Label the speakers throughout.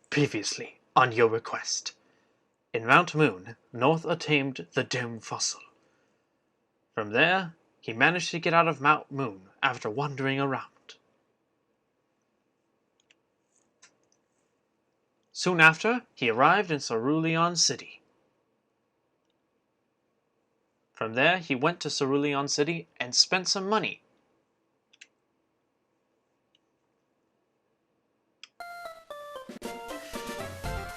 Speaker 1: Previously, on your request. In Mount Moon, North attained the Dome Fossil. From there, he managed to get out of Mount Moon after wandering around. Soon after, he arrived in Cerulean City. From there, he went to Cerulean City and spent some money.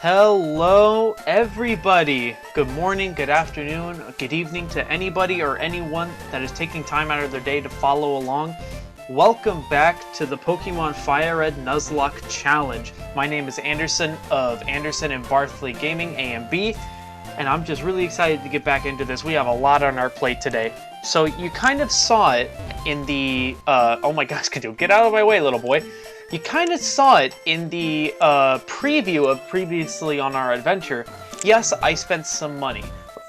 Speaker 1: Hello, everybody! Good morning, good afternoon, good evening to anybody or anyone that is taking time out of their day to follow along. Welcome back to the Pokemon FireRed Nuzlocke Challenge. My name is Anderson of Anderson and Barthley Gaming, A&B, and I'm just really excited to get back into this. We have a lot on our plate today. So you kind of saw it in the, oh my gosh, could you get out of my way, little boy? You kind of saw it in the preview of previously on our adventure. Yes, I spent some money.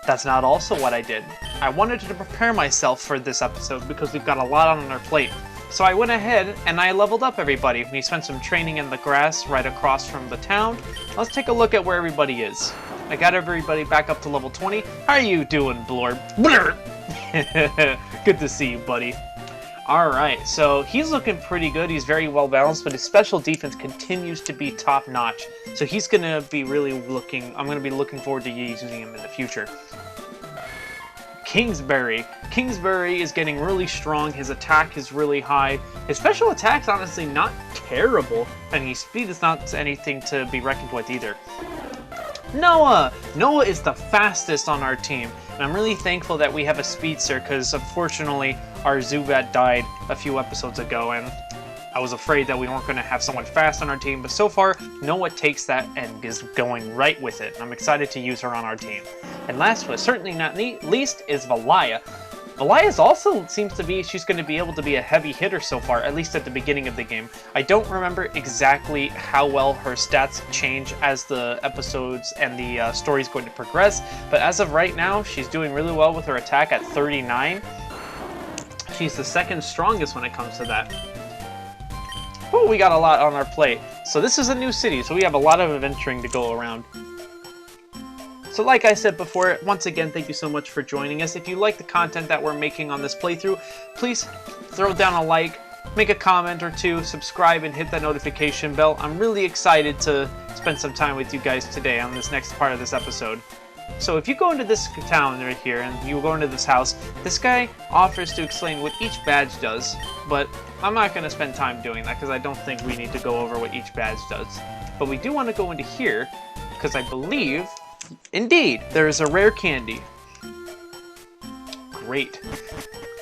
Speaker 1: That's not also what I did. I wanted to prepare myself for this episode because we've got a lot on our plate. So I went ahead and I leveled up everybody. We spent some training in the grass right across from the town. Let's take a look at where everybody is. I got everybody back up to level 20. How are you doing, Blorb? Good to see you, buddy. Alright, so he's looking pretty good. He's very well balanced, but his special defense continues to be top notch. So he's going to be really I'm going to be looking forward to using him in the future. Kingsbury. Kingsbury is getting really strong. His attack is really high. His special attack's honestly not terrible, and his speed is not anything to be reckoned with either. Noah! Noah is the fastest on our team, and I'm really thankful that we have a speedster because unfortunately our Zubat died a few episodes ago, and I was afraid that we weren't going to have someone fast on our team, but so far Noah takes that and is going right with it, and I'm excited to use her on our team. And last but certainly not least is Valaya. Valaya also seems to be, she's going to be able to be a heavy hitter so far, at least at the beginning of the game. I don't remember exactly how well her stats change as the episodes and the story's going to progress, but as of right now, she's doing really well with her attack at 39. She's the second strongest when it comes to that. Oh, we got a lot on our plate. So this is a new city, so we have a lot of adventuring to go around. So like I said before, once again, thank you so much for joining us. If you like the content that we're making on this playthrough, please throw down a like, make a comment or two, subscribe, and hit that notification bell. I'm really excited to spend some time with you guys today on this next part of this episode. So if you go into this town right here, and you go into this house, this guy offers to explain what each badge does, but I'm not going to spend time doing that because I don't think we need to go over what each badge does. But we do want to go into here, because I believe... Indeed, there is a rare candy. Great.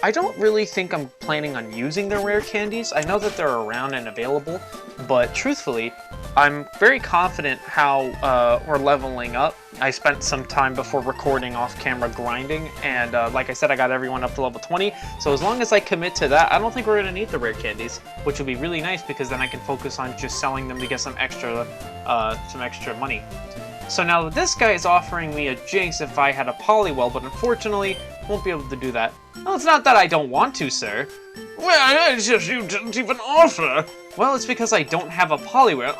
Speaker 1: I don't really think I'm planning on using the rare candies. I know that they're around and available, but truthfully, I'm very confident how we're leveling up. I spent some time before recording off-camera grinding, and like I said, I got everyone up to level 20, so as long as I commit to that, I don't think we're going to need the rare candies, which would be really nice because then I can focus on just selling them to get some extra money. So now this guy is offering me a Jinx if I had a Poliwhirl, but unfortunately, won't be able to do that. Well, it's not that I don't want to, sir. Well, it's just you didn't even offer. Well, it's because I don't have a Poliwhirl.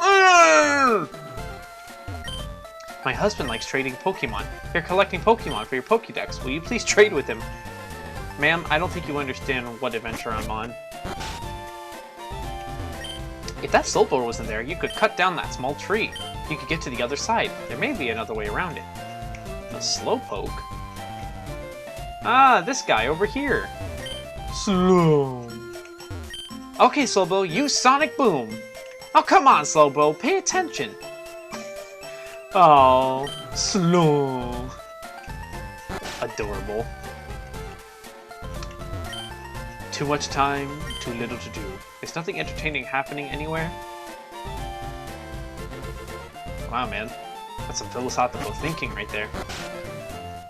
Speaker 1: My husband likes trading Pokemon. You're collecting Pokemon for your Pokédex. Will you please trade with him? Ma'am, I don't think you understand what adventure I'm on. If that Slowpoke wasn't there, you could cut down that small tree. You could get to the other side. There may be another way around it. A Slowpoke? Ah, this guy over here. Slow. Okay, Slowbo, use Sonic Boom. Oh, come on, Slowbo, pay attention. Oh, slow. Adorable. Too much time, too little to do. Is nothing entertaining happening anywhere? Wow, man. That's some philosophical thinking right there.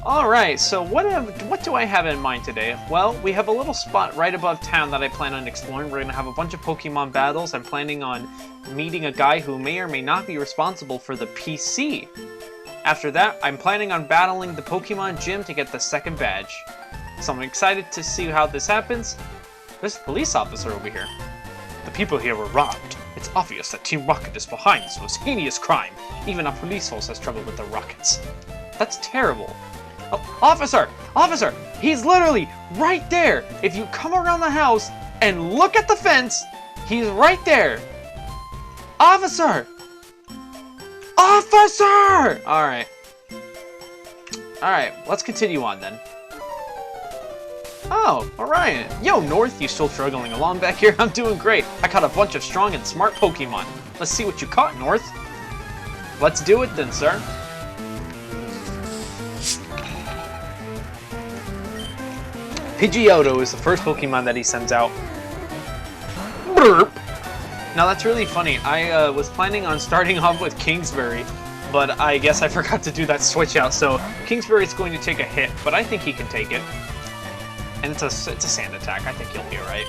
Speaker 1: Alright, so what do I have in mind today? Well, we have a little spot right above town that I plan on exploring. We're going to have a bunch of Pokemon battles. I'm planning on meeting a guy who may or may not be responsible for the PC. After that, I'm planning on battling the Pokemon Gym to get the second badge. So I'm excited to see how this happens. There's a police officer over here. The people here were robbed.
Speaker 2: It's obvious that Team Rocket is behind this most heinous crime. Even our police force has trouble with the rockets.
Speaker 1: That's terrible. Oh, officer! Officer! He's literally right there! If you come around the house and look at the fence, he's right there! Officer! Officer! Alright. Alright, let's continue on then. Oh, Orion. Yo, North, you still struggling along back here? I'm doing great. I caught a bunch of strong and smart Pokemon. Let's see what you caught, North. Let's do it then, sir. Pidgeotto is the first Pokemon that he sends out. Burp. Now that's really funny. I was planning on starting off with Kingsbury, but I guess I forgot to do that switch out, so Kingsbury's going to take a hit, but I think he can take it. And it's a sand attack. I think he'll be alright.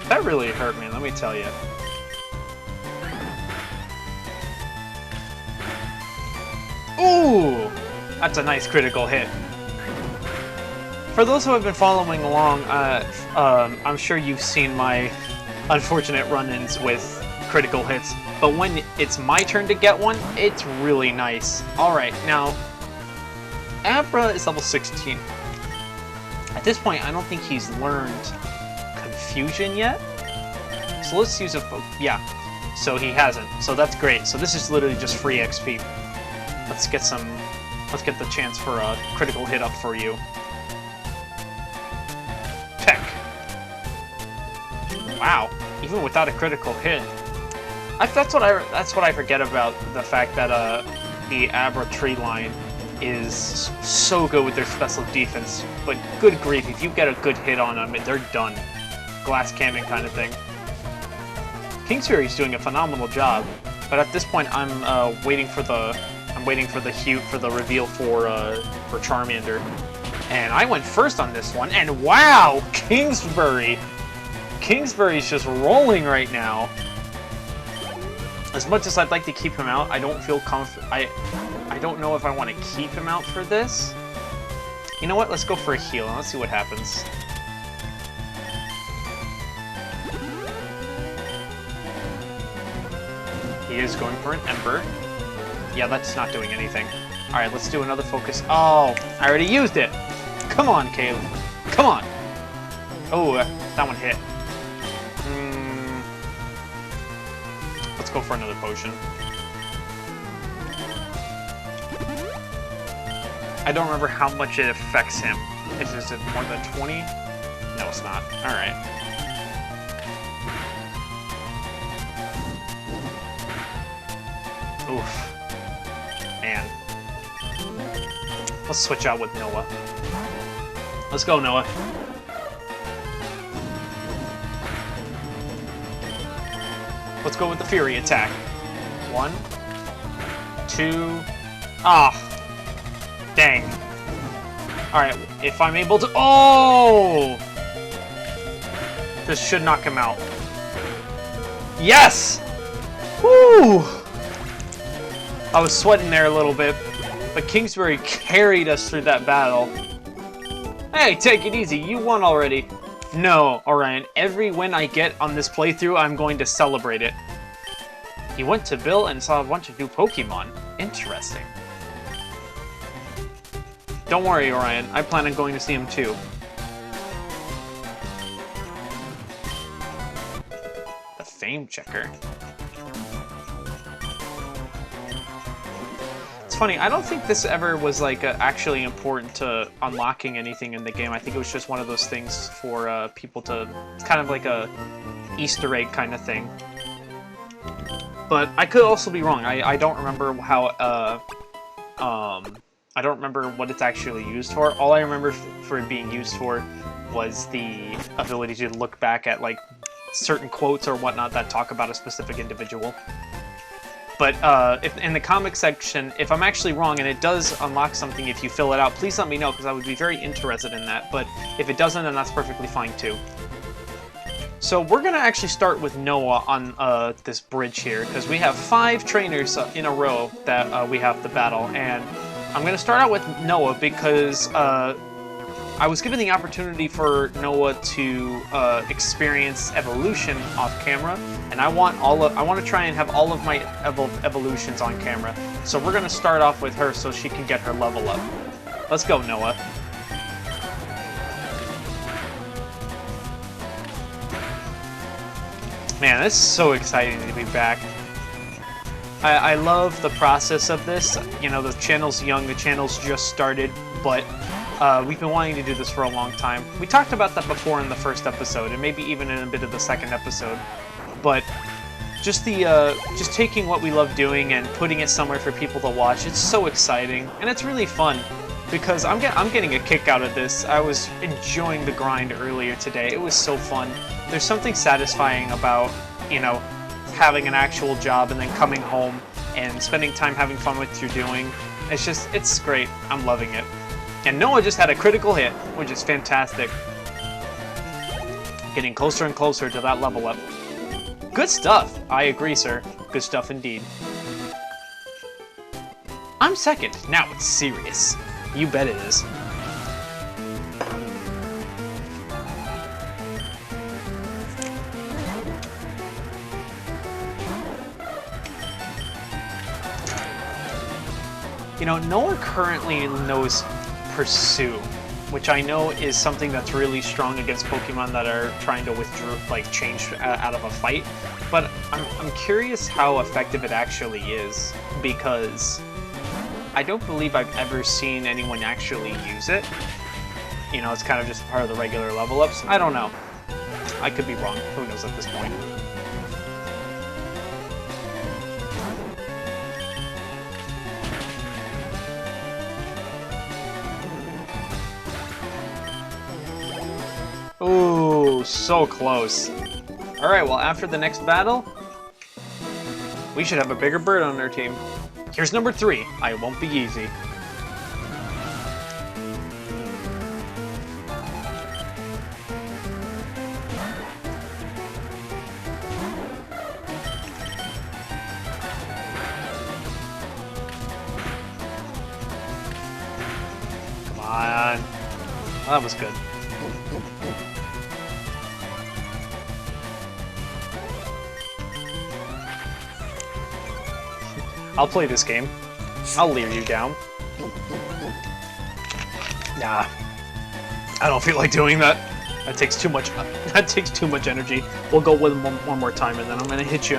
Speaker 1: That really hurt me, let me tell you. Ooh! That's a nice critical hit. For those who have been following along, I'm sure you've seen my unfortunate run-ins with critical hits, but when it's my turn to get one, it's really nice. Alright, now, Abra is level 16. At this point, I don't think he's learned Confusion yet. So let's use a... yeah, so he hasn't. So that's great. So this is literally just free XP. Let's get some... let's get the chance for a critical hit up for you. Peck. Wow, even without a critical hit. That's what I forget about the fact that the Abra tree line is so good with their special defense, but good grief, if you get a good hit on them, they're done. Glass cannon kind of thing. Kingsbury's doing a phenomenal job, but at this point I'm waiting for the reveal for Charmander, and I went first on this one, and wow, Kingsbury's just rolling right now. As much as I'd like to keep him out, I don't feel I don't know if I want to keep him out for this. You know what? Let's go for a heal and let's see what happens. He is going for an Ember. Yeah, that's not doing anything. Alright, let's do another focus. Oh, I already used it. Come on, Caleb. Come on. Oh, that one hit. Let's go for another potion. I don't remember how much it affects him. Is it more than 20? No, it's not. Alright. Oof. Man. Let's switch out with Noah. Let's go, Noah. Let's go with the Fury attack. 1, 2... ah! Dang. Alright, if I'm able to... oh! This should knock him out. Yes! Woo! I was sweating there a little bit, but Kingsbury carried us through that battle. Hey, take it easy. You won already. No, Orion. Every win I get on this playthrough, I'm going to celebrate it. You went to Bill and saw a bunch of new Pokemon. Interesting. Don't worry, Orion. I plan on going to see him too. The Fame Checker. It's funny, I don't think this ever was like actually important to unlocking anything in the game. I think it was just one of those things for people to... it's kind of like a Easter egg kind of thing. But I could also be wrong. I don't remember how... I don't remember what it's actually used for. All I remember for it being used for was the ability to look back at like certain quotes or whatnot that talk about a specific individual. But if in the comic section, if I'm actually wrong and it does unlock something if you fill it out, please let me know because I would be very interested in that. But if it doesn't, then that's perfectly fine too. So we're going to actually start with Noah on this bridge here because we have 5 trainers in a row that we have to battle, and I'm going to start out with Noah because I I was given the opportunity for Noah to experience evolution off camera, and I want to try and have all of my evolutions on camera. So we're gonna start off with her so she can get her level up. Let's go, Noah. Man, this is so exciting to be back. I love the process of this. You know, the channel's young, the channel's just started, but we've been wanting to do this for a long time. We talked about that before in the first episode, and maybe even in a bit of the second episode. But just just taking what we love doing and putting it somewhere for people to watch, it's so exciting, and it's really fun. Because I'm getting a kick out of this. I was enjoying the grind earlier today. It was so fun. There's something satisfying about, you know, having an actual job and then coming home and spending time having fun with what you're doing. It's great. I'm loving it. And Noah just had a critical hit, which is fantastic. Getting closer and closer to that level up. Good stuff. I agree, sir. Good stuff indeed. I'm second. Now it's serious. You bet it is. You know, Noah currently knows Pursue, which I know is something that's really strong against Pokemon that are trying to withdraw, like change out of a fight. But I'm curious how effective it actually is, because I don't believe I've ever seen anyone actually use it. You know, it's kind of just part of the regular level ups. I don't know. I could be wrong. Who knows at this point. Ooh, so close. Alright, well, after the next battle, we should have a bigger bird on our team. Here's number 3. I won't be easy. Come on. Oh, that was good. I'll play this game. I'll leer you down. Nah. I don't feel like doing that. That takes too much energy. We'll go with one more time and then I'm gonna hit you.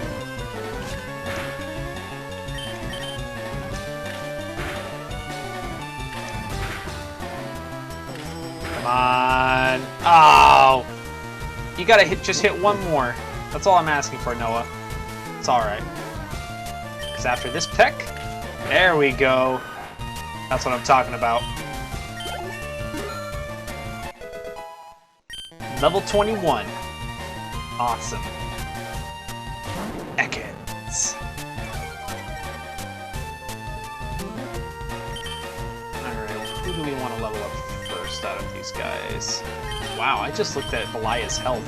Speaker 1: Come on. Oh! You gotta just hit one more. That's all I'm asking for, Noah. It's alright. After this peck, there we go. That's what I'm talking about. Level 21. Awesome. Ekans. Alright, who do we want to level up first out of these guys? Wow, I just looked at Belia's health.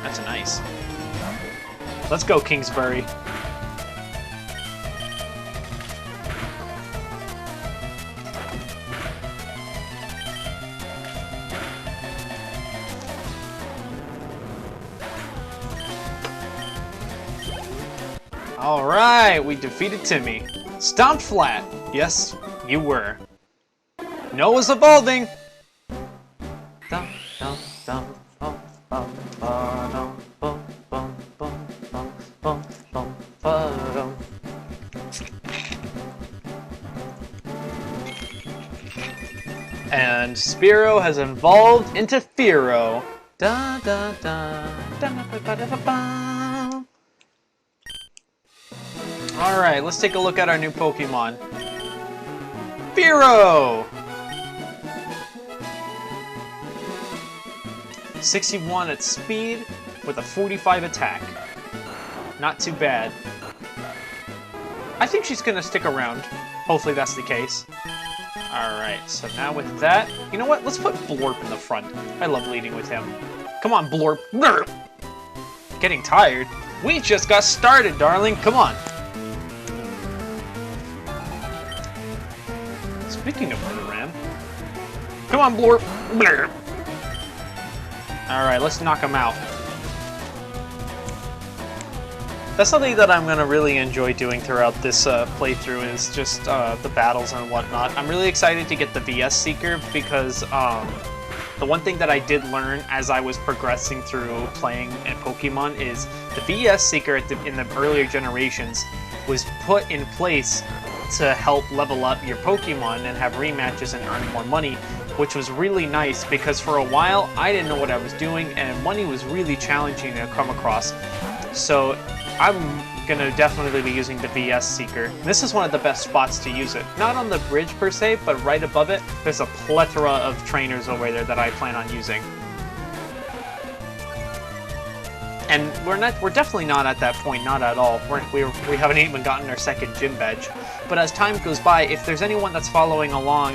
Speaker 1: That's nice. Let's go, Kingsbury. Alright, we defeated Timmy. Stomped flat. Yes, you were. Noah's evolving! And Spearow has evolved into Fearow. Da da da da da da da da. Alright, let's take a look at our new Pokemon. Fearow! 61 at speed with a 45 attack. Not too bad. I think she's gonna stick around. Hopefully that's the case. Alright, so now with that, you know what? Let's put Blorp in the front. I love leading with him. Come on, Blorp. Getting tired. We just got started, darling. Come on. Speaking of Murder Ram, Come on, Blorp. Alright, let's knock him out. That's something that I'm going to really enjoy doing throughout this playthrough is just the battles and whatnot. I'm really excited to get the VS Seeker because the one thing that I did learn as I was progressing through playing in Pokemon is the VS Seeker in the earlier generations was put in place to help level up your Pokemon and have rematches and earn more money, which was really nice because for a while I didn't know what I was doing and money was really challenging to come across. So I'm gonna definitely be using the VS Seeker. This is one of the best spots to use it. Not on the bridge per se, but right above it, there's a plethora of trainers over there that I plan on using. And we're definitely not at that point, not at all. We haven't even gotten our second gym badge. But as time goes by, if there's anyone that's following along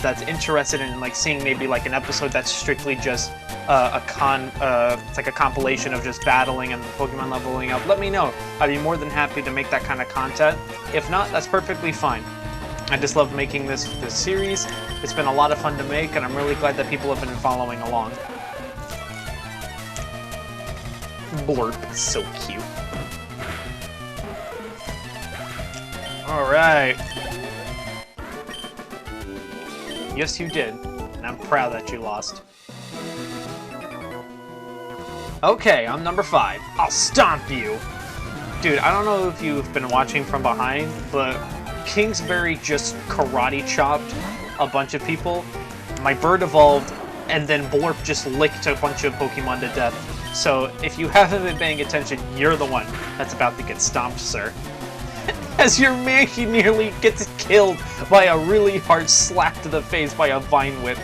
Speaker 1: that's interested in like seeing maybe like an episode that's strictly just it's like a compilation of just battling and Pokemon leveling up, let me know. I'd be more than happy to make that kind of content. If not, that's perfectly fine. I just love making this series. It's been a lot of fun to make, and I'm really glad that people have been following along. Blorp is so cute. Alright. Yes, you did. And I'm proud that you lost. Okay, I'm number 5. I'll stomp you! Dude, I don't know if you've been watching from behind, but Kingsbury just karate chopped a bunch of people. My bird evolved, and then Blorp just licked a bunch of Pokemon to death. So, if you haven't been paying attention, you're the one that's about to get stomped, sir. As your Mankey nearly gets killed by a really hard slap to the face by a Vine Whip.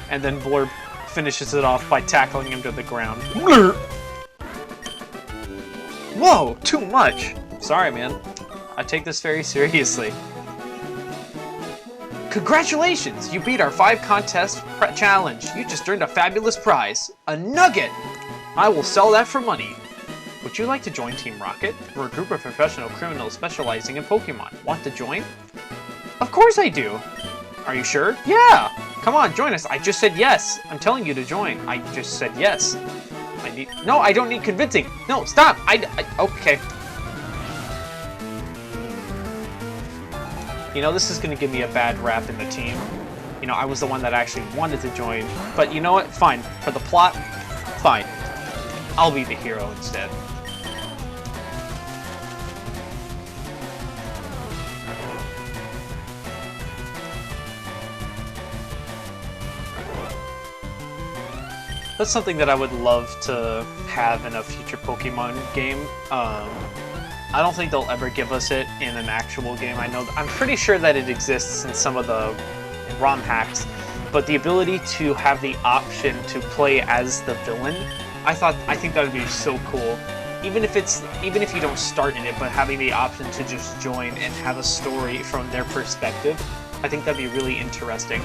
Speaker 1: And then Blorp finishes it off by tackling him to the ground. Blurp. Whoa, too much! Sorry, man. I take this very seriously. Congratulations! You beat our 5-contest challenge. You just earned a fabulous prize. A nugget! I will sell that for money. Would you like to join Team Rocket? We're a group of professional criminals specializing in Pokemon. Want to join? Of course I do! Are you sure? Yeah! Come on, join us. I just said yes. I'm telling you to join. I just said yes. No, I don't need convincing. No, stop! Okay. You know, this is going to give me a bad rap in the team. You know, I was the one that actually wanted to join. But you know what? Fine. For the plot, fine. I'll be the hero instead. That's something that I would love to have in a future Pokemon game. I don't think they'll ever give us it in an actual game. I'm pretty sure that it exists in some of the ROM hacks, but the ability to have the option to play as the villain, I think that would be so cool. Even if you don't start in it, but having the option to just join and have a story from their perspective, I think that'd be really interesting.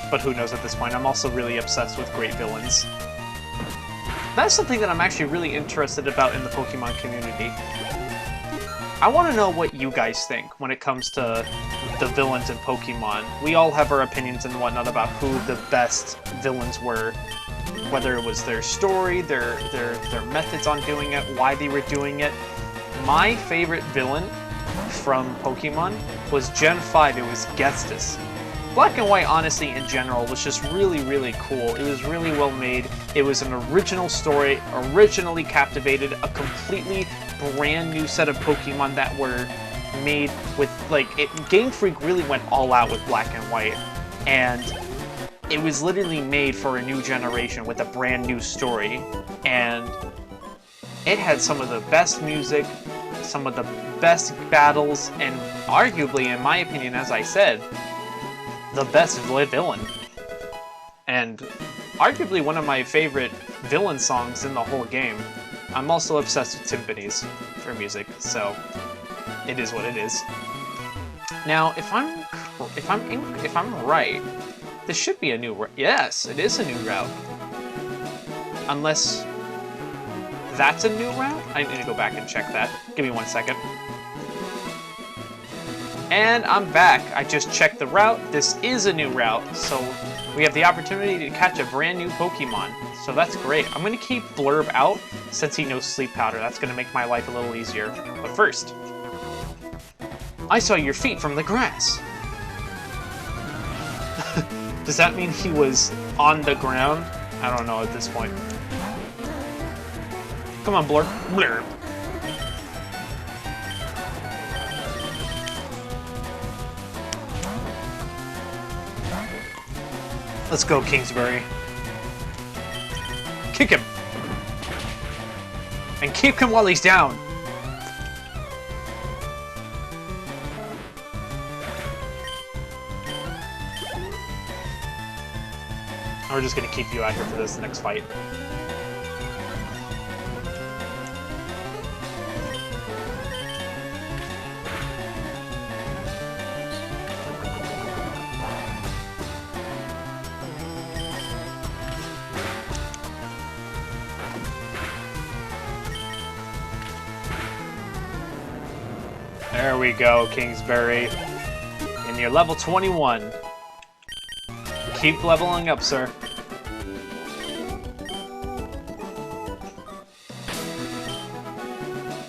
Speaker 1: But who knows at this point? I'm also really obsessed with great villains. That's something that I'm actually really interested about in the Pokemon community. I want to know what you guys think when it comes to the villains in Pokemon. We all have our opinions and whatnot about who the best villains were. Whether it was their story, their methods on doing it, why they were doing it. My favorite villain from Pokemon was Gen 5, it was Gestus. Black and White, honestly, in general, was just really, really cool. It was really well made. It was an original story, originally captivated, a completely brand new set of Pokemon that were made with, Game Freak really went all out with Black and White. And it was literally made for a new generation with a brand new story. And it had some of the best music, some of the best battles, and arguably, in my opinion, as I said, the best villain. And arguably one of my favorite villain songs in the whole game. I'm also obsessed with timpanis for music, so it is what it is. Now, if I'm right, this should be a new route. Yes, it is a new route. Unless that's a new route? I need to go back and check that. Give me 1 second. And I'm back. I just checked the route. This is a new route, so we have the opportunity to catch a brand new Pokemon. So that's great. I'm going to keep Blurb out since he knows Sleep Powder. That's going to make my life a little easier. But first, I saw your feet from the grass. Does that mean he was on the ground? I don't know at this point. Come on, Blurb. Blurb. Let's go, Kingsbury. Kick him. And keep him while he's down. We're just going to keep you out here for this next fight. There we go, Kingsbury. And you're level 21. Keep leveling up, sir.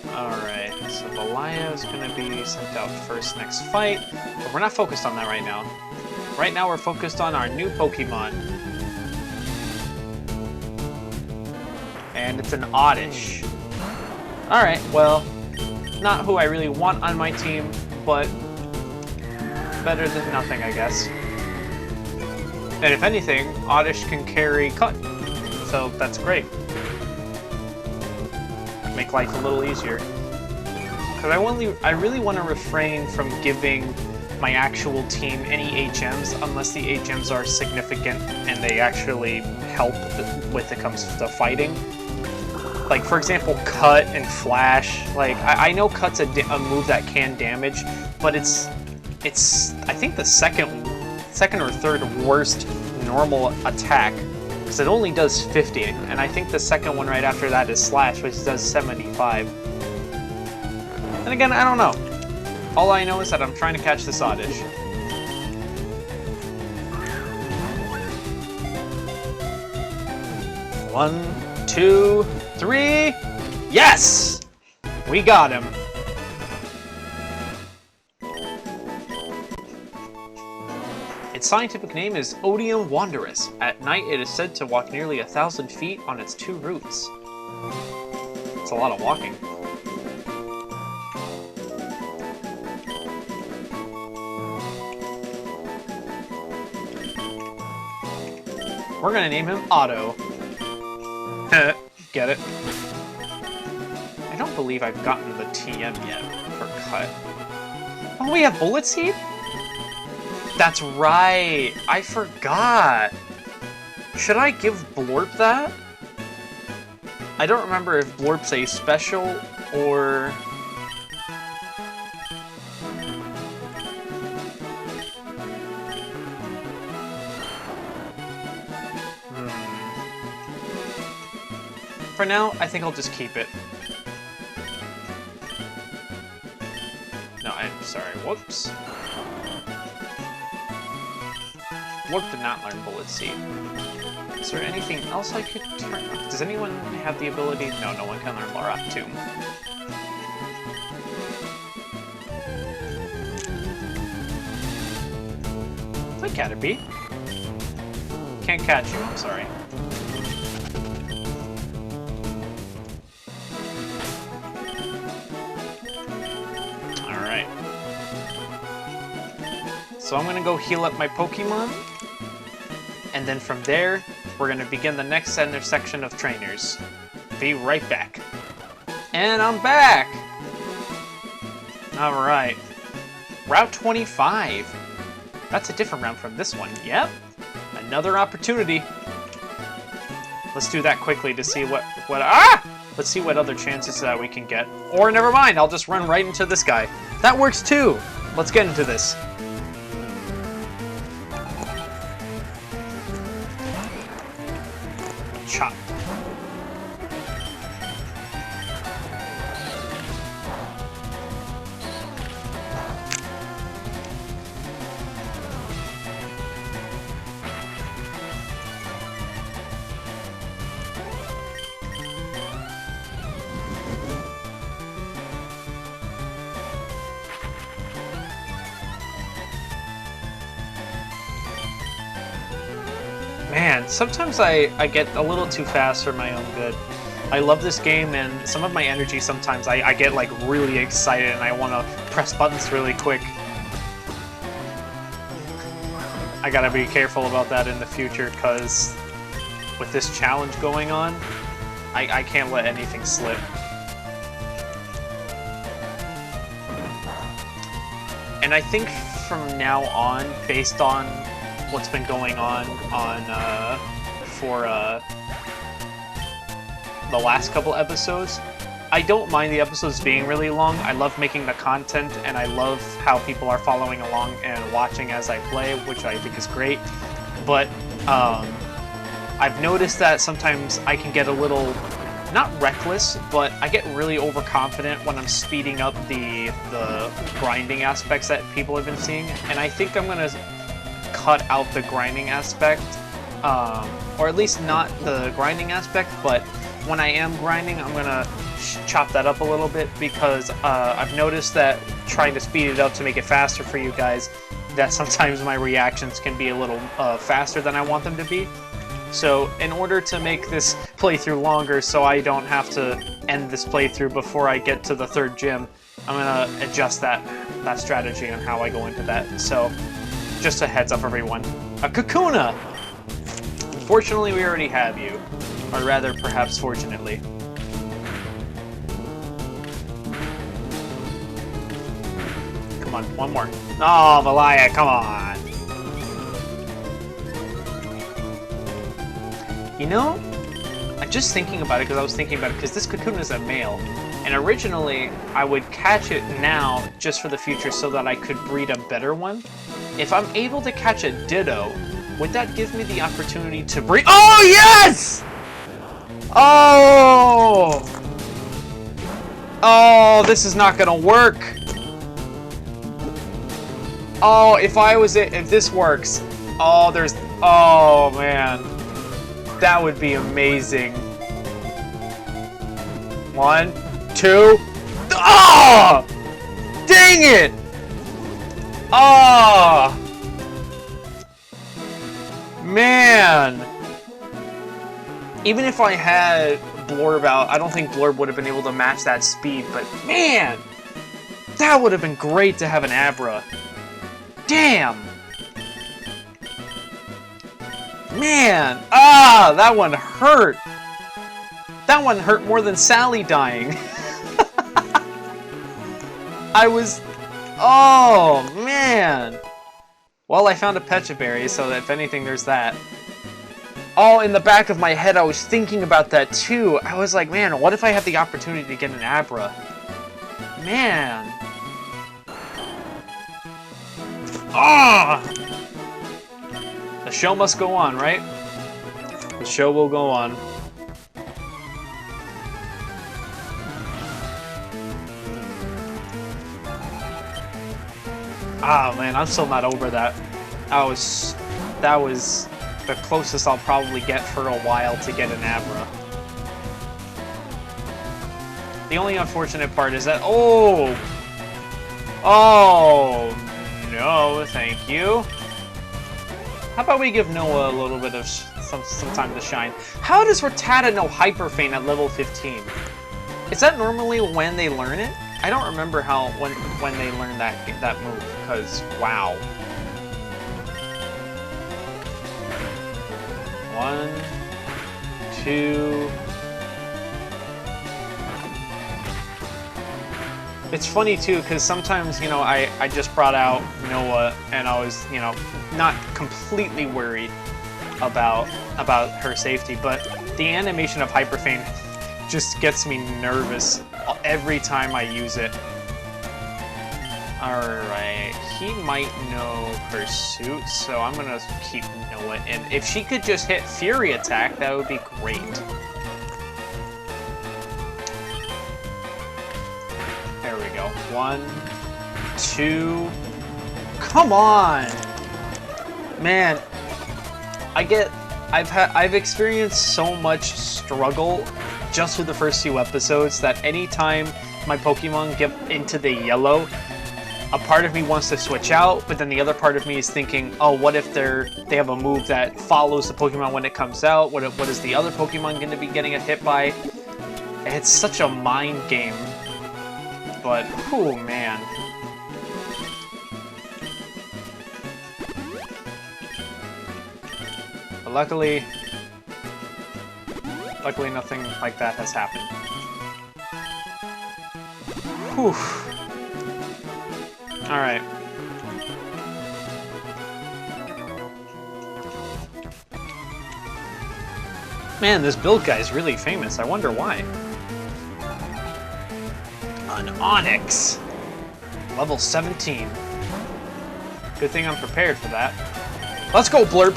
Speaker 1: Alright, so Valaya is going to be sent out first next fight, but we're not focused on that right now. Right now we're focused on our new Pokemon. And it's an Oddish. Alright, well, not who I really want on my team, but better than nothing, I guess. And if anything, Oddish can carry Cut, so that's great. Make life a little easier. Because I really want to refrain from giving my actual team any HMs unless the HMs are significant and they actually help when it comes to fighting. Like, for example, Cut and Flash. Like, I know Cut's a move that can damage, but it's I think the second or third worst normal attack, because it only does 50, and I think the second one right after that is Slash, which does 75. And again, I don't know. All I know is that I'm trying to catch this Oddish. One, two, three. Yes! We got him. Its scientific name is Odium Wanderus. At night, it is said to walk nearly 1,000 feet on its two roots. It's a lot of walking. We're gonna name him Otto. Get it? I don't believe I've gotten the TM yet for Cut. Oh, we have Bullet Seed? That's right! I forgot! Should I give Blorp that? I don't remember if Blorp's a special or... For now, I think I'll just keep it. No, I'm sorry. Whoops. Blorp did not learn Bullet Seed. Is there anything else I could turn on? Does anyone have the ability? No, no one can learn Laura Tomb. Hi, Caterpie. Can't catch you, I'm sorry. Alright. So I'm gonna go heal up my Pokemon. And then from there, we're going to begin the next section of trainers. Be right back. And I'm back! Alright. Route 25. That's a different route from this one. Yep. Another opportunity. Let's do that quickly to see what Let's see what other chances that we can get. Or never mind, I'll just run right into this guy. That works too! Let's get into this. Chop. Man, sometimes I get a little too fast for my own good. I love this game, and some of my energy sometimes I get like really excited and I want to press buttons really quick. I gotta be careful about that in the future, because with this challenge going on, I can't let anything slip. And I think from now on, based on what's been going on for the last couple episodes, I don't mind the episodes being really long. I love making the content, and I love how people are following along and watching as I play, which I think is great. But I've noticed that sometimes I can get a little, not reckless, but I get really overconfident when I'm speeding up the grinding aspects that people have been seeing, and I think I'm gonna cut out the grinding aspect, or at least not the grinding aspect, but when I am grinding, I'm gonna chop that up a little bit, because I've noticed that trying to speed it up to make it faster for you guys, that sometimes my reactions can be a little faster than I want them to be. So in order to make this playthrough longer, so I don't have to end this playthrough before I get to the third gym, I'm gonna adjust that strategy on how I go into that. So just a heads up, everyone. A Kakuna! Fortunately, we already have you. Or rather, perhaps fortunately. Come on, one more. Oh, Malaya, come on! You know, I'm just thinking about it because this Kakuna is a male. And originally, I would catch it now just for the future so that I could breed a better one. If I'm able to catch a Ditto, would that give me the opportunity to breed— Oh, yes! Oh! Oh, this is not gonna work. Oh, if this works. Oh, oh, man. That would be amazing. 1, 2. Oh! Dang it! Oh! Man! Even if I had Blorb out, I don't think Blorb would have been able to match that speed, but man! That would have been great to have an Abra. Damn! Man! Ah! That one hurt! That one hurt more than Sally dying. Oh, man! Well, I found a Pecha Berry, so if anything, there's that. Oh, in the back of my head, I was thinking about that, too. I was like, man, what if I have the opportunity to get an Abra? Man! Ah! The show must go on, right? The show will go on. Ah, man, I'm still not over that. That was the closest I'll probably get for a while to get an Abra. The only unfortunate part is that— Oh! Oh, no, thank you. How about we give Noah a little bit of some time to shine? How does Rattata know Hyper Feint at level 15? Is that normally when they learn it? I don't remember when they learn that move, because wow. 1, 2. It's funny too, because sometimes, you know, I just brought out Noah and I was, you know, not completely worried about her safety, but the animation of Hyper Feint just gets me nervous every time I use it. Alright, he might know Pursuit, so I'm gonna keep Noah in. If she could just hit Fury Attack, that would be great. There we go. 1, 2. Come on! Man, I've experienced so much struggle just through the first few episodes that anytime my Pokemon get into the yellow, a part of me wants to switch out, but then the other part of me is thinking, oh, what if they have a move that follows the Pokemon when it comes out? What is the other Pokemon going to be getting hit by? It's such a mind game. But, oh man. But luckily nothing like that has happened. Whew. Alright. Man, this build guy is really famous. I wonder why. An Onix. Level 17. Good thing I'm prepared for that. Let's go, Blurb!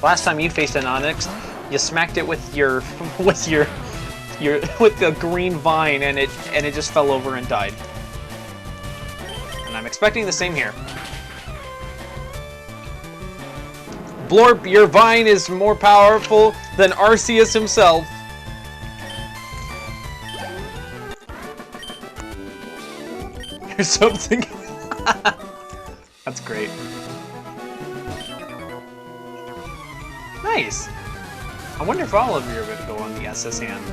Speaker 1: Last time you faced an Onix, you smacked it with your with the green vine and it just fell over and died. And I'm expecting the same here. Blorp, your vine is more powerful than Arceus himself. Or something. That's great. Nice. I wonder if all of you are going to go on the SS hand.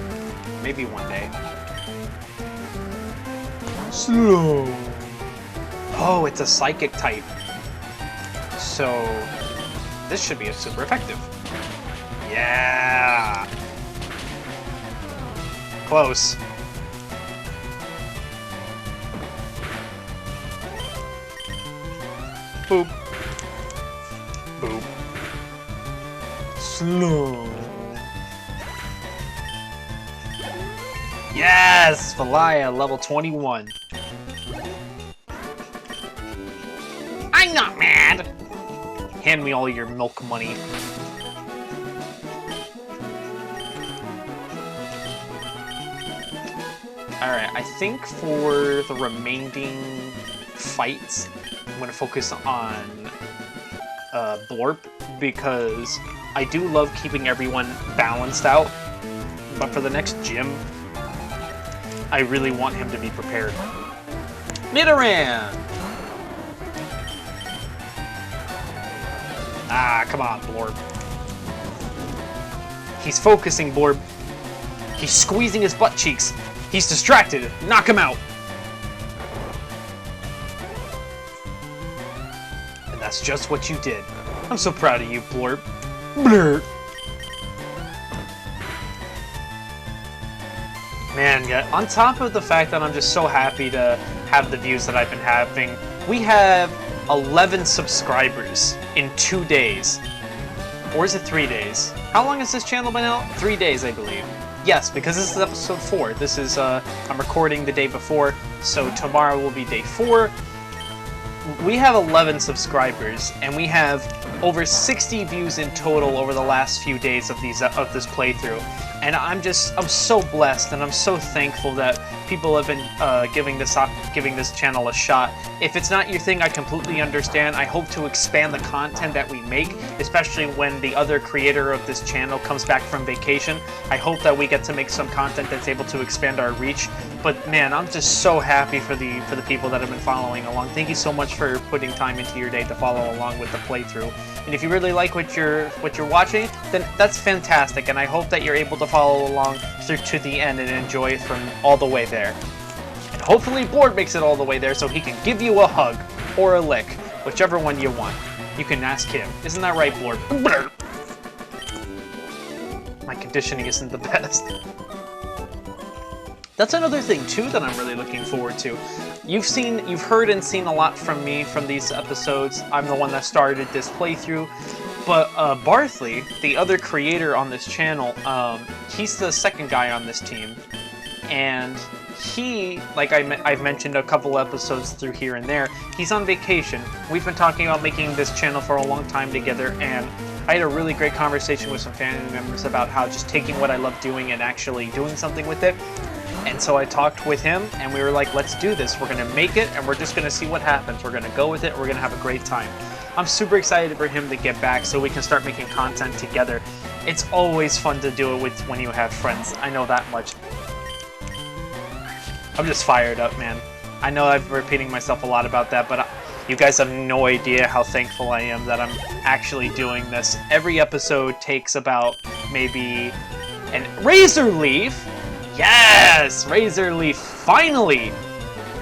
Speaker 1: Maybe one day. Slow. Oh, it's a psychic type. So this should be super effective. Yeah. Close. Boop. Boop. Slow. Yes! Valaya, level 21. I'm not mad! Hand me all your milk money. Alright, I think for the remaining fights, I'm going to focus on Blorp, because I do love keeping everyone balanced out, but for the next gym, I really want him to be prepared. Nidoran! Ah, come on, Blorb. He's focusing, Blorb. He's squeezing his butt cheeks. He's distracted. Knock him out. And that's just what you did. I'm so proud of you, Blorb. Blurp. Man, yeah, on top of the fact that I'm just so happy to have the views that I've been having, we have 11 subscribers in 2 days. Or is it 3 days? How long has this channel been out? 3 days, I believe. Yes, because this is episode 4. This is, I'm recording the day before, so tomorrow will be day 4. We have 11 subscribers, and we have over 60 views in total over the last few days of this playthrough. And I'm so blessed, and I'm so thankful that people have been giving this channel a shot. If it's not your thing, I completely understand. I hope to expand the content that we make, especially when the other creator of this channel comes back from vacation. I hope that we get to make some content that's able to expand our reach. But man, I'm just so happy for the people that have been following along. Thank you so much for putting time into your day to follow along with the playthrough. And if you really like what you're watching, then that's fantastic. And I hope that you're able to follow along through to the end and enjoy it from all the way there. And hopefully Blord makes it all the way there so he can give you a hug or a lick, whichever one you want. You can ask him. Isn't that right, Blord? My conditioning isn't the best. That's another thing too that I'm really looking forward to. You've heard and seen a lot from me from these episodes. I'm the one that started this playthrough. But Barthley, the other creator on this channel, he's the second guy on this team. And he, like I've mentioned a couple episodes through here and there, he's on vacation. We've been talking about making this channel for a long time together, and I had a really great conversation with some family members about how just taking what I love doing and actually doing something with it. And so I talked with him, and we were like, let's do this. We're going to make it, and we're just going to see what happens. We're going to go with it. We're going to have a great time. I'm super excited for him to get back so we can start making content together. It's always fun to do it when you have friends. I know that much. I'm just fired up, man. I know I'm repeating myself a lot about that, but you guys have no idea how thankful I am that I'm actually doing this. Every episode takes about maybe an Razor Leaf. Yes, Razor Leaf, finally.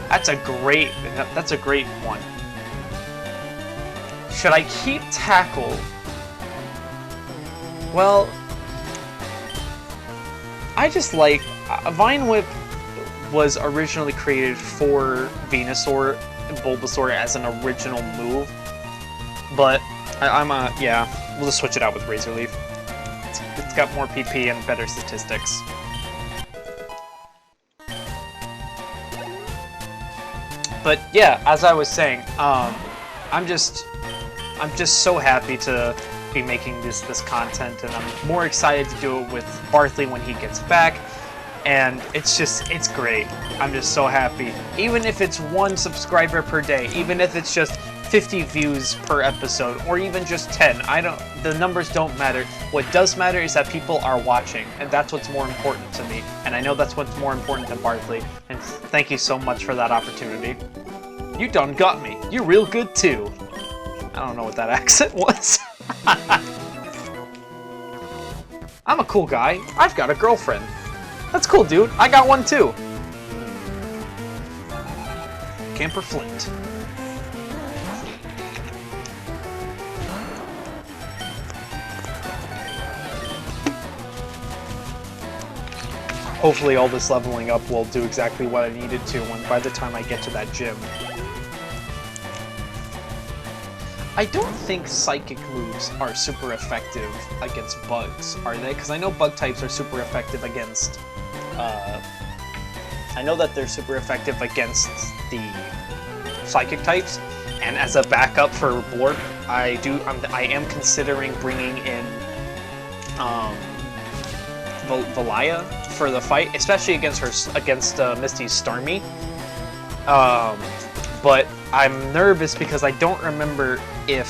Speaker 1: That's a great one. Should I keep Tackle? Well, I just like Vine Whip was originally created for Venusaur and Bulbasaur as an original move, but yeah, we'll just switch it out with Razor Leaf. It's got more PP and better statistics. But yeah, as I was saying, I'm just so happy to be making this content, and I'm more excited to do it with Bartley when he gets back. And it's great. I'm just so happy. Even if it's 1 subscriber per day, even if it's just 50 views per episode, or even just 10, the numbers don't matter. What does matter is that people are watching, and that's what's more important to me. And I know that's what's more important than Bartley. And thank you so much for that opportunity. You done got me. You're real good too. I don't know what that accent was. I'm a cool guy. I've got a girlfriend. That's cool, dude. I got one too. Camper Flint. Hopefully all this leveling up will do exactly what I needed to by the time I get to that gym. I don't think psychic moves are super effective against bugs, are they? Because I know bug types are super effective against... I know that they're super effective against the psychic types, and as a backup for Blorp, I am considering bringing in Valaya for the fight, especially against Misty's Starmie. But I'm nervous because I don't remember if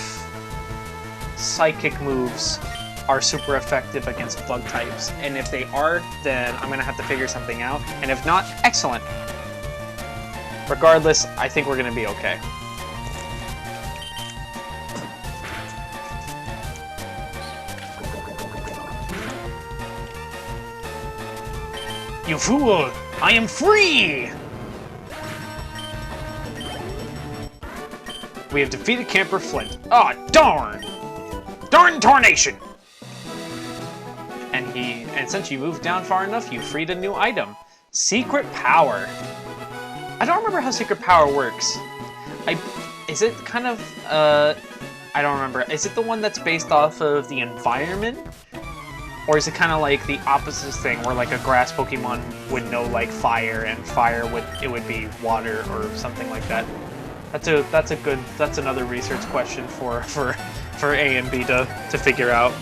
Speaker 1: psychic moves are super effective against bug types. And if they are, then I'm going to have to figure something out. And if not, excellent. Regardless, I think we're going to be okay. You fool! I am free! We have defeated Camper Flint. Ah, darn! Darn tarnation! And since you moved down far enough, you freed a new item. Secret Power. I don't remember how Secret Power works. Is it kind of, I don't remember. Is it the one that's based off of the environment? Or is it kind of like the opposite thing, where like a grass Pokemon would know like fire, and fire would be water or something like that? That's another research question for A and B to figure out.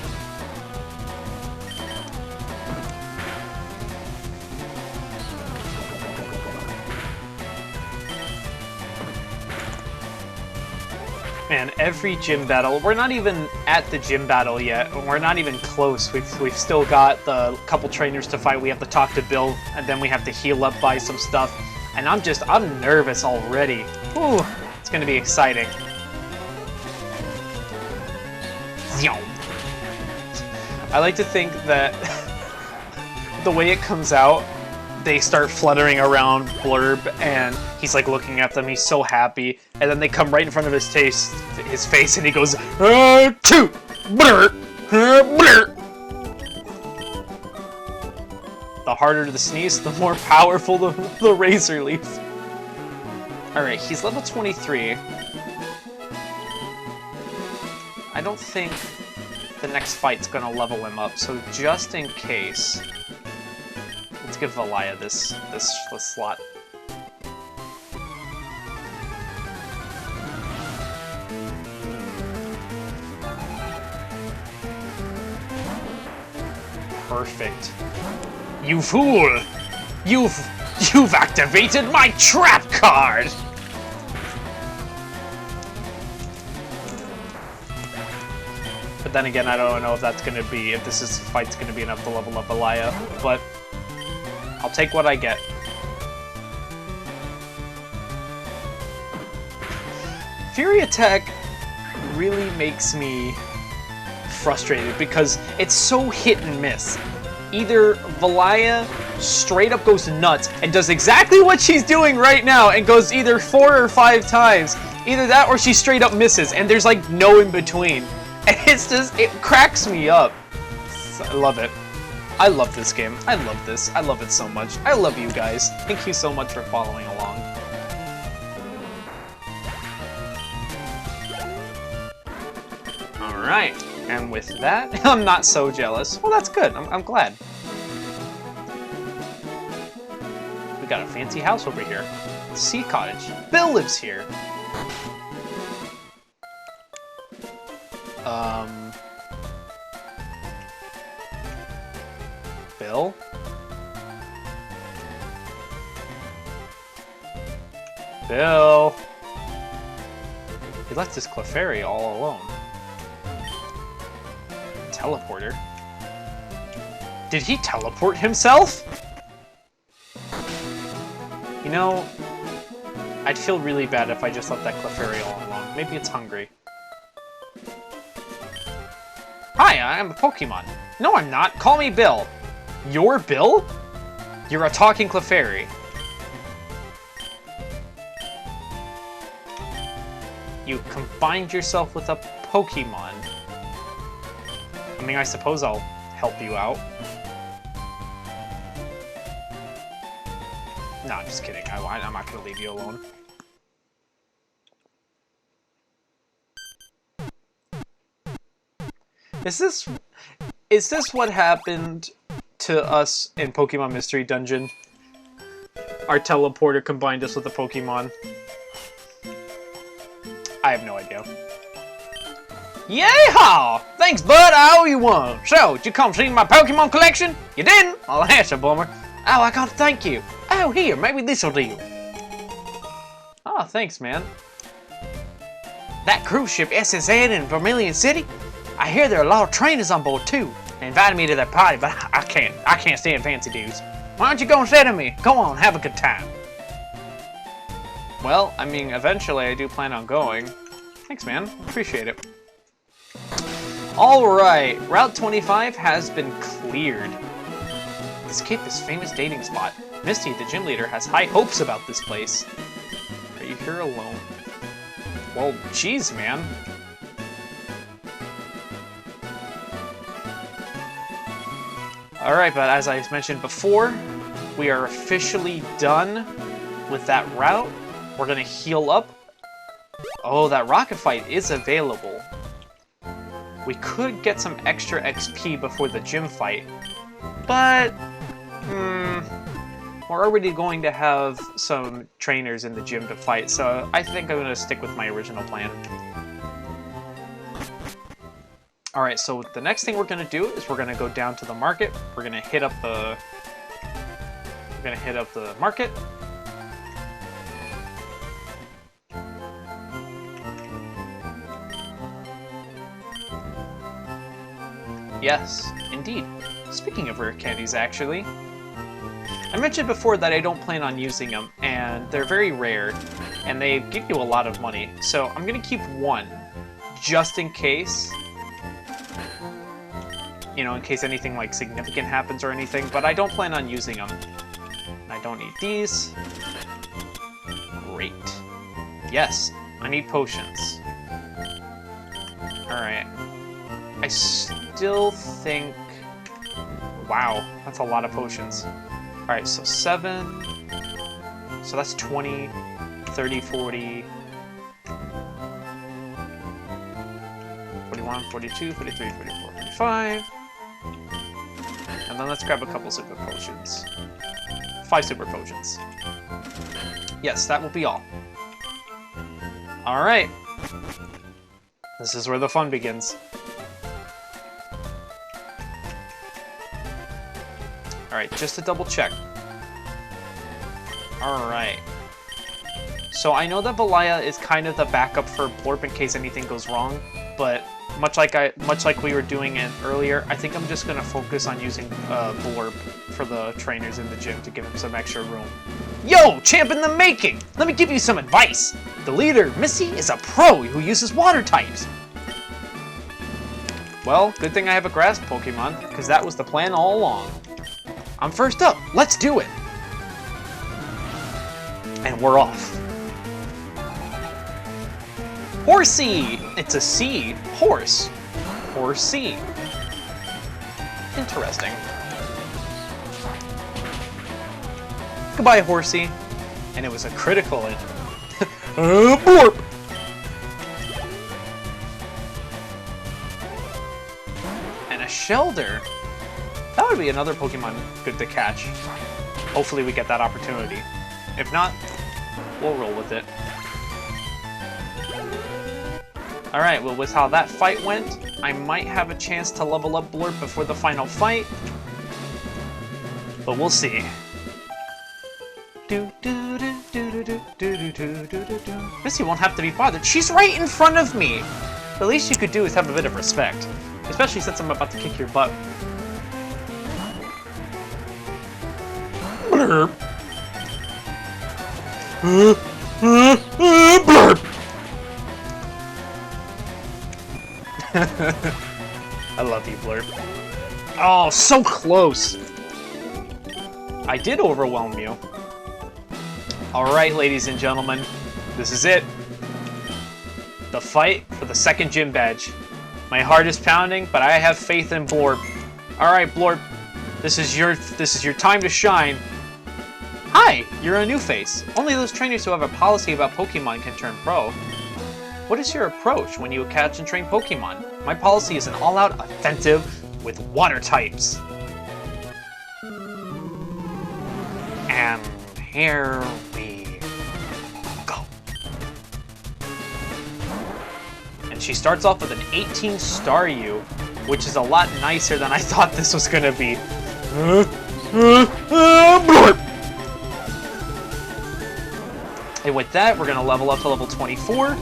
Speaker 1: Man, every gym battle, we're not even at the gym battle yet. We're not even close. We've still got the couple trainers to fight. We have to talk to Bill, and then we have to heal up by some stuff. And I'm nervous already. Ooh, it's gonna be exciting. I like to think that the way it comes out, they start fluttering around Blurb, and he's like looking at them. He's so happy, and then they come right in front of his face, and he goes, "Achoo! Blur! Blur!" The harder the sneeze, the more powerful the Razor Leaf. All right, he's level 23. I don't think the next fight's gonna level him up, so just in case. Let's give Valaya this slot. Perfect. You fool! You've activated my trap card! But then again, I don't know if this fight's gonna be enough to level up Valaya, but I'll take what I get. Fury Attack really makes me frustrated because it's so hit and miss. Either Valaya straight up goes nuts and does exactly what she's doing right now and goes either 4 or 5 times. Either that or she straight up misses and there's like no in between. And it's just, it cracks me up. I love it. I love this game. I love this. I love it so much. I love you guys. Thank you so much for following along. Alright, and with that, I'm not so jealous. Well, that's good. I'm glad. We got a fancy house over here. Sea cottage. Bill lives here. Bill? Bill? He left his Clefairy all alone. Teleporter? Did he teleport himself? You know, I'd feel really bad if I just left that Clefairy all alone. Maybe it's hungry. Hi, I'm a Pokemon. No, I'm not. Call me Bill. You're Bill? You're a talking Clefairy. You combined yourself with a Pokemon. I mean, I suppose I'll help you out. No, I'm just kidding. I'm not going to leave you alone. Is this what happened to us in Pokemon Mystery Dungeon? Our teleporter combined us with a Pokemon. I have no idea. Yeehaw! Thanks, bud. I owe you one. So, did you come see my Pokemon collection? You didn't? Oh, that's a bummer. Oh, I gotta thank you. Oh, here, maybe this'll do. Oh, thanks, man. That cruise ship SSN in Cerulean City? I hear there are a lot of trainers on board, too. They invited me to their party, but I can't stand fancy dudes. Why don't you go instead of me? Go on, have a good time. Well, I mean, eventually I do plan on going. Thanks, man. Appreciate it. Alright, Route 25 has been cleared. Escape this famous dating spot. Misty, the gym leader, has high hopes about this place. Are you here alone? Well, geez, man. Alright, but as I mentioned before, we are officially done with that route. We're gonna heal up. Oh, that rocket fight is available. We could get some extra XP before the gym fight, but we're already going to have some trainers in the gym to fight, so I think I'm gonna stick with my original plan. Alright, so the next thing we're gonna do is we're gonna go down to the market. We're gonna hit up the market. Yes, indeed. Speaking of rare candies, actually, I mentioned before that I don't plan on using them, and they're very rare, and they give you a lot of money. So I'm gonna keep one, just in case. You know, in case anything like significant happens or anything, but I don't plan on using them. I don't need these. Great. Yes, I need potions. Alright. I still think... Wow, that's a lot of potions. Alright, so 7... So that's 20, 30, 40... 41, 42, 43, 44, 45... And then let's grab a couple super potions. 5 super potions. Yes, that will be all. Alright. This is where the fun begins. Alright, just to double check. Alright. So I know that Valaya is kind of the backup for Blorp in case anything goes wrong, but much like we were doing it earlier, I think I'm just gonna focus on using Blorp for the trainers in the gym to give him some extra room.
Speaker 2: Yo, champ in the making! Let me give you some advice. The leader, Missy, is a pro who uses water types.
Speaker 1: Well, good thing I have a grass Pokemon, because that was the plan all along.
Speaker 2: I'm first up. Let's do it.
Speaker 1: And we're off. Horsey! It's a C. Horse. Horsey. Interesting. Goodbye, Horsey. And it was a critical hit.
Speaker 2: Blorp!
Speaker 1: And a Shelder. That would be another Pokemon good to catch. Hopefully we get that opportunity. If not, we'll roll with it. Alright, well, with how that fight went, I might have a chance to level up Blurp before the final fight. But we'll see. Missy won't have to be bothered. She's right in front of me! The least you could do is have a bit of respect. Especially since I'm about to kick your butt.
Speaker 2: Blurp! Blurp!
Speaker 1: I love you, Blurp. Oh, so close! I did overwhelm you. Alright, ladies and gentlemen. This is it. The fight for the second gym badge. My heart is pounding, but I have faith in Blorp. Alright, Blorp. This is your time to shine. Hi, you're a new face. Only those trainers who have a policy about Pokemon can turn pro. What is your approach when you catch and train Pokemon? My policy is an all-out offensive with water types. And here we go. And she starts off with an 18 Staryu, which is a lot nicer than I thought this was gonna be. And with that, we're gonna level up to level 24.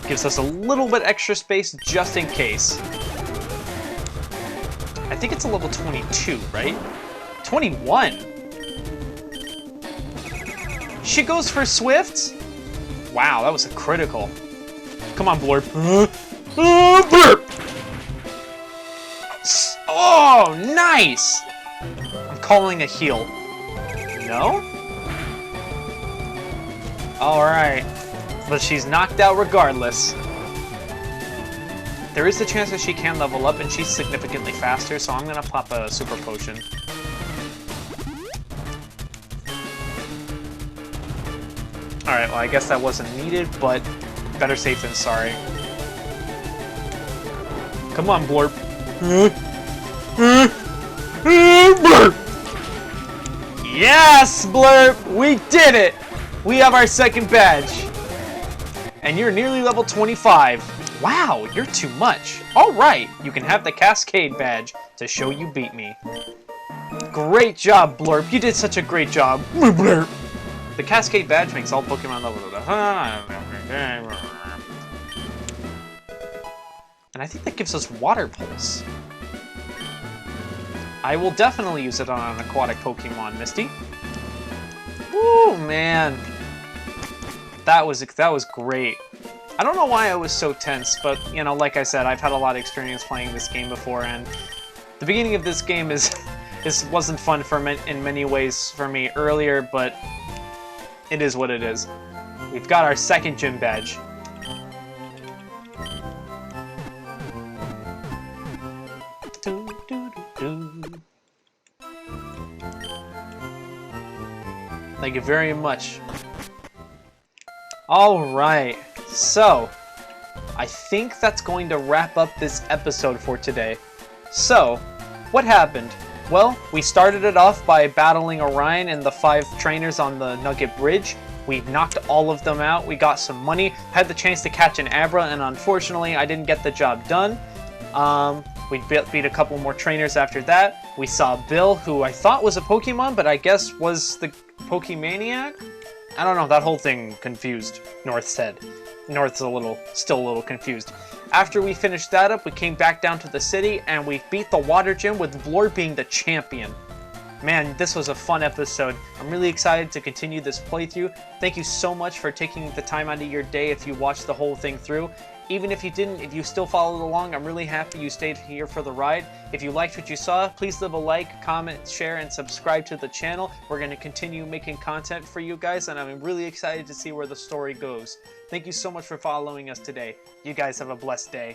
Speaker 1: Gives us a little bit extra space just in case. I think it's a level 22, right? 21? She goes for Swift? Wow, that was a critical. Come on, Blurp.
Speaker 2: Blurp!
Speaker 1: Oh, nice! I'm calling a heal. No? Alright. But she's knocked out regardless. There is the chance that she can level up, and she's significantly faster, so I'm gonna pop a Super Potion. Alright, well, I guess that wasn't needed, but better safe than sorry. Come on, Blorp.
Speaker 2: Blurp!
Speaker 1: Yes, Blurp! We did it! We have our second badge. And you're nearly level 25. Wow, you're too much. Alright, you can have the Cascade badge to show you beat me. Great job, Blurp. You did such a great job.
Speaker 2: Blurp!
Speaker 1: The Cascade badge makes all Pokemon level. And I think that gives us Water Pulse. I will definitely use it on an aquatic Pokemon, Misty. Woo, man. That was great. I don't know why I was so tense, but, you know, like I said, I've had a lot of experience playing this game before, and the beginning of this game wasn't fun in many ways for me earlier, but it is what it is. We've got our second gym badge. Thank you very much. Alright, so I think that's going to wrap up this episode for today. So, what happened? Well, we started it off by battling Orion and the 5 trainers on the Nugget Bridge. We knocked all of them out, we got some money, had the chance to catch an Abra, and unfortunately I didn't get the job done. We beat a couple more trainers after that. We saw Bill, who I thought was a Pokemon, but I guess was the Pokemaniac? I don't know, that whole thing confused North's head. North's still a little confused. After we finished that up, we came back down to the city, and we beat the Water Gym with Blorp being the champion. Man, this was a fun episode. I'm really excited to continue this playthrough. Thank you so much for taking the time out of your day if you watched the whole thing through. Even if you didn't, if you still followed along, I'm really happy you stayed here for the ride. If you liked what you saw, please leave a like, comment, share, and subscribe to the channel. We're going to continue making content for you guys, and I'm really excited to see where the story goes. Thank you so much for following us today. You guys have a blessed day.